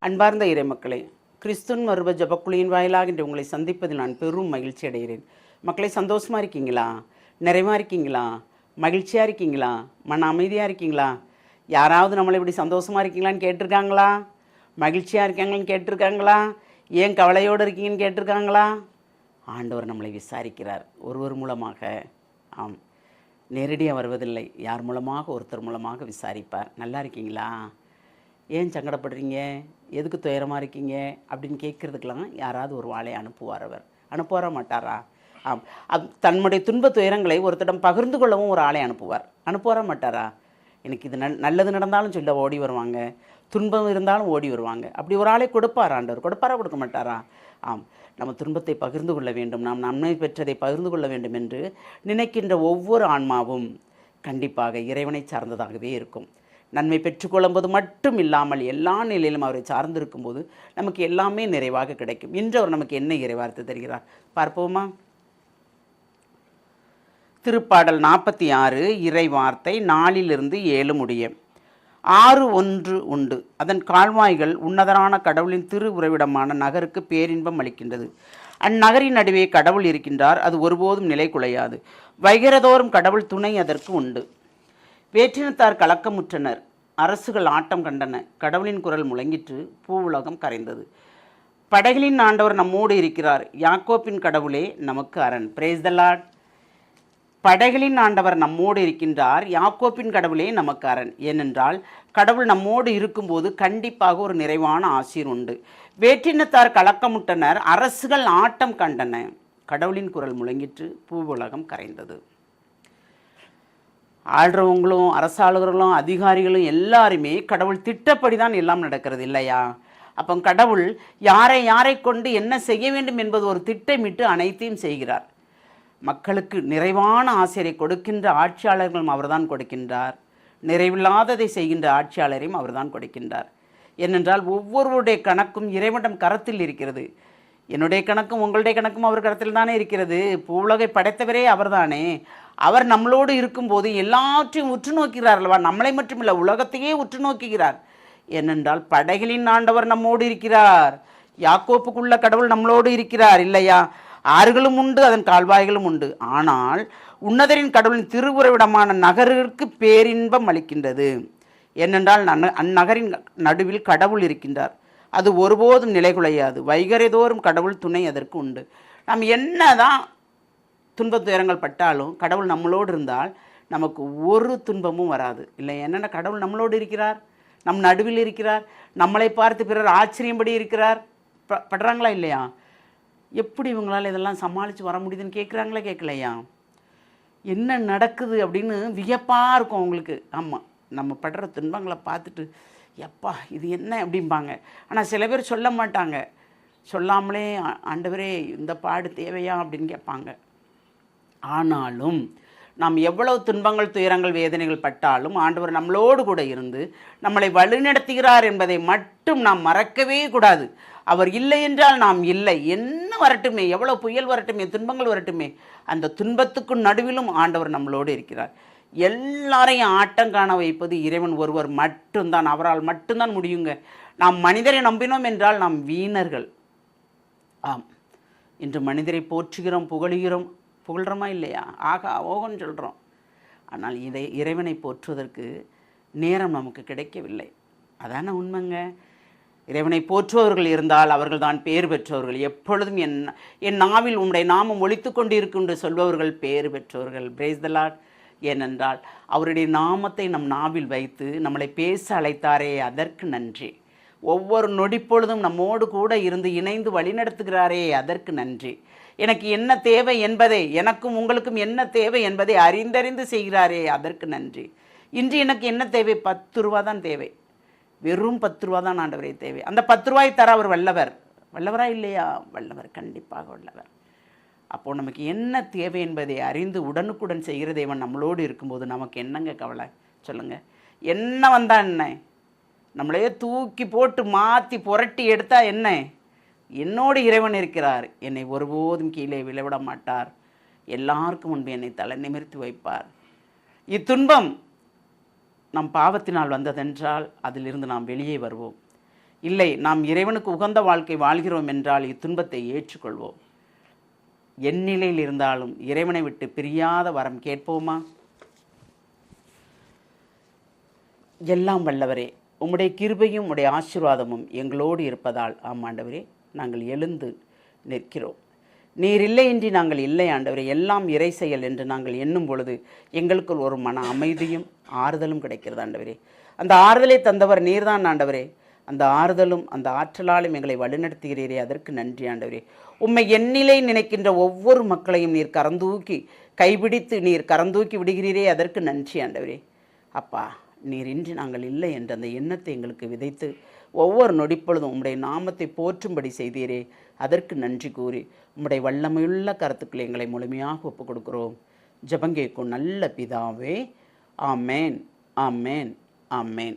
அன்பார்ந்த இறைமக்களே, கிறிஸ்துவின் மறுப ஜபக்குழியின் வாயிலாக இன்று உங்களை சந்திப்பதில் நான் பெரும் மகிழ்ச்சி அடைகிறேன். மக்களை, சந்தோஷமாக இருக்கீங்களா? நிறைவாக இருக்கீங்களா? மகிழ்ச்சியாக இருக்கீங்களா? மன அமைதியாக இருக்கீங்களா? யாராவது நம்மளை இப்படி சந்தோஷமாக இருக்கீங்களான்னு கேட்டிருக்காங்களா? மகிழ்ச்சியாக இருக்காங்கன்னு கேட்டிருக்காங்களா? ஏன் கவலையோடு இருக்கீங்கன்னு கேட்டிருக்காங்களா? ஆண்டவர் நம்மளை விசாரிக்கிறார் ஒருவர் மூலமாக. ஆம், நேரடியாக வருவதில்லை, யார் மூலமாக ஒருத்தர் மூலமாக விசாரிப்பார். நல்லா இருக்கீங்களா? ஏன் சங்கடப்படுறீங்க? எதுக்கு துயரமாக இருக்கீங்க அப்படின்னு கேட்குறதுக்கெல்லாம் யாராவது ஒரு வாளை அனுப்புவார். அவர் அனுப்புவாரா மாட்டாரா? ஆம், தன்னுடைய துன்ப துயரங்களை ஒருத்தரிடம் பகிர்ந்து கொள்ளவும் ஒரு ஆளை அனுப்புவாரா மாட்டாரா? எனக்கு இது நல்லது நடந்தாலும் சொல்ல ஓடி வருவாங்க, துன்பம் இருந்தாலும் ஓடி வருவாங்க. அப்படி ஒரு ஆளை கொடுப்பார் ஆண்டவர். கொடுப்பாரா, கொடுக்க மாட்டாரா? ஆம், நம்ம துன்பத்தை பகிர்ந்து கொள்ள வேண்டும், நாம் நன்மை பெற்றதை பகிர்ந்து கொள்ள வேண்டும் என்று நினைக்கின்ற ஒவ்வொரு ஆன்மாவும் கண்டிப்பாக இறைவனை சார்ந்ததாகவே இருக்கும். நன்மை பெற்றுக்கொள்ளும்போது மட்டும் இல்லாமல் எல்லா நிலையிலும் அவரை சார்ந்திருக்கும்போது நமக்கு எல்லாமே நிறைவாக கிடைக்கும். இன்று அவர் நமக்கு என்ன இறைவார்த்தை தருகிறார் பார்ப்போமா? திருப்பாடல் 46 இறை வார்த்தை 4-7 முடிய. 6:1 உண்டு. அதன் கால்வாய்கள் உன்னதரான கடவுளின் திரு உறைவிடமான நகருக்கு பேரின்பம் அளிக்கின்றது. அந்நகரின் நடுவே கடவுள் இருக்கின்றார், அது ஒருபோதும் நிலை குலையாது. வைகிறதோறும் கடவுள் துணை அதற்கு உண்டு. வேற்றினத்தார் கலக்கமுற்றனர், அரசுகள் ஆட்டம் கண்டன. கடவுளின் குரல் முழங்கிற்று, பூவுலகம் கரைந்தது. படைகளின் ஆண்டவர் நம்மோடு இருக்கிறார், யாக்கோப்பின் கடவுளே நமக்கு அரண். பிரேஸ் த லார்ட். படைகளின் ஆண்டவர் நம்மோடு இருக்கின்றார், யாக்கோப்பின் கடவுளே நமக்கு அரண். ஏனென்றால் கடவுள் நம்மோடு இருக்கும்போது கண்டிப்பாக ஒரு நிறைவான ஆசீர் உண்டு. வேற்றினத்தார் கலக்கமுட்டனர், அரசுகள் ஆட்டம் கண்டன. கடவுளின் குரல் முழங்கிற்று, பூவுலகம் கரைந்தது. ஆள்றவங்களும் அரசாளுகளும் அதிகாரிகளும் எல்லாருமே கடவுள் திட்டப்படி தான் எல்லாம் நடக்கிறது இல்லையா? அப்போ கடவுள் யாரை கொண்டு என்ன செய்ய வேண்டும் என்பது ஒரு திட்டமிட்டு அனைத்தையும் செய்கிறார். மக்களுக்கு நிறைவான ஆசிரியரை கொடுக்கின்ற ஆட்சியாளர்களும் அவர்தான் கொடுக்கின்றார், நிறைவில்லாததை செய்கின்ற ஆட்சியாளரையும் அவர்தான் கொடுக்கின்றார். ஏனென்றால் ஒவ்வொருவருடைய கணக்கும் இறைவனிடம் கரத்தில் இருக்கிறது. என்னுடைய கணக்கும் உங்களுடைய கணக்கும் அவர் கரத்தில் தானே இருக்கிறது. பூவுலகை படைத்தவரே அவர்தானே. அவர் நம்மளோடு இருக்கும்போது எல்லாற்றையும் உற்று நோக்கிறார் அல்லவா? நம்மளை மட்டுமில்லை, உலகத்தையே உற்று நோக்குகிறார். ஏனென்றால் படைகளின் ஆண்டவர் நம்மோடு இருக்கிறார், யாக்கோப்புக்குள்ள கடவுள் நம்மளோடு இருக்கிறார் இல்லையா? ஆறுகளும் உண்டு, அதன் கால்வாய்களும் உண்டு. ஆனால் உன்னதரின் கடவுளின் திருவுறைவிடமான நகருக்கு பேரின்பம் அளிக்கின்றது. ஏனென்றால் அந்நகரின் நடுவில் கடவுள் இருக்கின்றார், அது ஒருபோதும் நிலைகுலையாது. வைகரைதோறும் கடவுள் துணை அதற்கு உண்டு. நாம் என்னதான் துன்ப துயரங்கள் பட்டாலும் கடவுள் நம்மளோடு இருந்தால் நமக்கு ஒரு துன்பமும் வராது இல்லை. என்னென்ன கடவுள் நம்மளோடு இருக்கிறார், நம் நடுவில் இருக்கிறார், நம்மளை பார்த்து பிறர் ஆச்சரியப்படி இருக்கிறார். படுறாங்களா இல்லையா? எப்படி இவங்களால் இதெல்லாம் சமாளித்து வர முடியுதுன்னு கேட்குறாங்களா கேட்கலையா? என்ன நடக்குது அப்படின்னு வியப்பாக இருக்கும் அவங்களுக்கு. ஆமாம், நம்ம படுற துன்பங்களை பார்த்துட்டு எப்பா இது என்ன அப்படிம்பாங்க. ஆனால் சில பேர் சொல்ல மாட்டாங்க, சொல்லாமலே ஆண்டவரே இந்த பாடு தேவையா அப்படின்னு கேட்பாங்க. ஆனாலும் நாம் எவ்வளவு துன்பங்கள் துயரங்கள் வேதனைகள் பட்டாலும் ஆண்டவர் நம்மளோடு கூட இருந்து நம்மளை வழிநடத்துகிறார் என்பதை மட்டும் நாம் மறக்கவே கூடாது. அவர் இல்லை என்றால் நாம் இல்லை. என்ன வரட்டுமே, எவ்வளோ புயல் வரட்டுமே, துன்பங்கள் வரட்டுமே, அந்த துன்பத்துக்கு நடுவிலும் ஆண்டவர் நம்மளோடு இருக்கிறார். எல்லாரையும் ஆட்டம் காண வைப்பது இறைவன் ஒருவர் மட்டும்தான், அவரால் மட்டும்தான் முடியுங்க. நாம் மனிதரை நம்பினோம் என்றால் நாம் வீணர்கள். ஆம், இன்று மனிதரை போற்றுகிறோம், புகழ்கிறோமா இல்லையா? ஆகா ஓகோன்னு சொல்கிறோம். ஆனால் இறைவனை போற்றுவதற்கு நேரம் நமக்கு கிடைக்கவில்லை. அதான உண்மைங்க. இறைவனை போற்றுபவர்கள் இருந்தால் அவர்கள் தான் பேர் பெற்றவர்கள். எப்பொழுதும் என் நாவில் உம்முடைய நாமம் ஒலித்து கொண்டிருக்கும் என்று சொல்பவர்கள் பேர் பெற்றவர்கள். பிரேஸ் த லார்ட். ஏனென்றால் அவருடைய நாமத்தை நம் நாவில் வைத்து நம்மளை பேச அழைத்தாரே, அதற்கு நன்றி. ஒவ்வொரு நொடிப்பொழுதும் நம்மோடு கூட இருந்து இணைந்து வழிநடத்துகிறாரே, அதற்கு நன்றி. எனக்கு என்ன தேவை என்பதை, எனக்கும் உங்களுக்கும் என்ன தேவை என்பதை அறிந்தறிந்து செய்கிறாரே, அதற்கு நன்றி. இன்று எனக்கு என்ன தேவை? 10 ரூபா தான் தேவை. வெறும் 10 ரூபா தான் ஆண்டவரே தேவை. அந்த 10 ரூபாய் தர அவர் வல்லவரா இல்லையா? வல்லவர், கண்டிப்பாக வல்லவர். அப்போது நமக்கு என்ன தேவை என்பதை அறிந்து உடனுக்குடன் செய்கிற தேவன் நம்மளோடு இருக்கும்போது நமக்கு என்னங்க கவலை சொல்லுங்கள்? என்ன வந்தால் என்ன? நம்மளையே தூக்கி போட்டு மாற்றி புரட்டி எடுத்தால் என்ன? என்னோடு இறைவன் இருக்கிறார், என்னை ஒருபோதும் கீழே விழவிட மாட்டார், எல்லாருக்கும் முன்பு என்னை தலை நிமிர்த்தி வைப்பார். இத்துன்பம் நம் பாவத்தினால் வந்ததென்றால் அதிலிருந்து நாம் வெளியே வருவோம். இல்லை, நாம் இறைவனுக்கு உகந்த வாழ்க்கை வாழ்கிறோம் என்றால் இத்துன்பத்தை ஏற்றுக்கொள்வோம். எந்நிலையில் இருந்தாலும் இறைவனை விட்டு பிரியாத வரம் கேட்போமா? எல்லாம் வல்லவரே, உம்முடைய கிருபையும் உம்முடைய ஆசீர்வாதமும் எங்களோடு இருப்பதால் ஆண்டவரே நாங்கள் எழுந்து நிற்கிறோம். நீர் இல்லையின்றி நாங்கள் இல்லை ஆண்டவரே. எல்லாம் இறை செயல் என்று நாங்கள் எண்ணும் பொழுது எங்களுக்குள் ஒரு மன அமைதியும் ஆறுதலும் கிடைக்கிறது ஆண்டவரே. அந்த ஆறுதலை தந்தவர் நீர்தான் ஆண்டவரே. அந்த ஆறுதலும் அந்த ஆற்றலாலும் எங்களை வழிநடத்துகிறீரே, அதற்கு நன்றி ஆண்டவரே. உம்மை எண்ணிலை நினைக்கின்ற ஒவ்வொரு மக்களையும் நீர் கரந்தூக்கி கைபிடித்து நீர் கரந்தூக்கி விடுகிறீரே, அதற்கு நன்றி ஆண்டவரே. அப்பா, நீர் இன்றி நாங்கள் இல்லை என்ற அந்த எண்ணத்தை எங்களுக்கு விதைத்து ஒவ்வொரு நொடிப்பொழுதும் உம்முடைய நாமத்தை போற்றும்படி செய்தீரே, அதற்கு நன்றி கூறி உம்முடைய வல்லமையுள்ள கருத்துக்களை எங்களை முழுமையாக ஒப்புக் கொடுக்கிறோம். ஜெபங்கேக்கும் நல்ல பிதாவே. ஆமேன், ஆமேன், ஆமேன்.